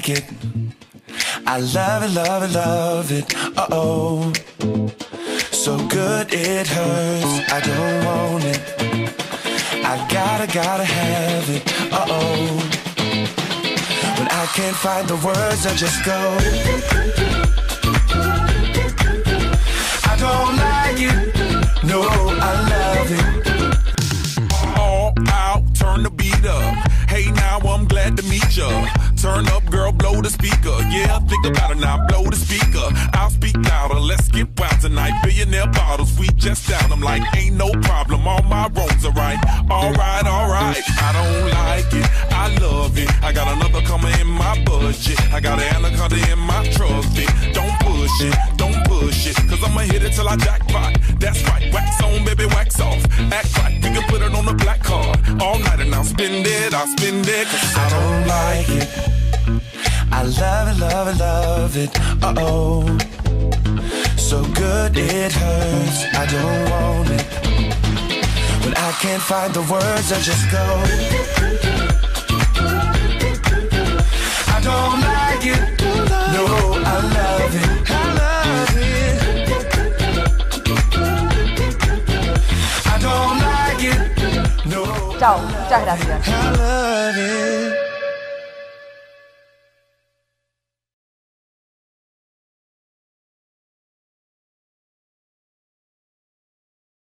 like it. I love it, love it, love it. Uh-oh. So good it hurts. I don't want it. I gotta have it. Uh-oh. When I can't find the words, I just go. I don't like it. No, I love it. All out, turn the beat up. Hey, now I'm glad to meet ya. Turn up, girl, blow the speaker. Yeah, think about it now, blow the speaker. I'll speak louder, let's get wild tonight. Billionaire bottles, we just down them like ain't no problem. All my wrongs are right. Alright, alright. I don't like it, I love it. I got another coming in my budget. I got an anaconda in my trusty. Don't push it, don't push it. Cause I'ma hit it till I jackpot. That's right, wax on, baby, wax off. Act right, we can put it on the black card. All night and I'll spend it, I'll spend it. Cause I don't like it. I love it, love it, love it. Uh-oh. So good it hurts. I don't want it. When I can't find the words, I just go. I don't like it. No, I love it. I love it. I don't like it. No, Ciao, grazie. I love it.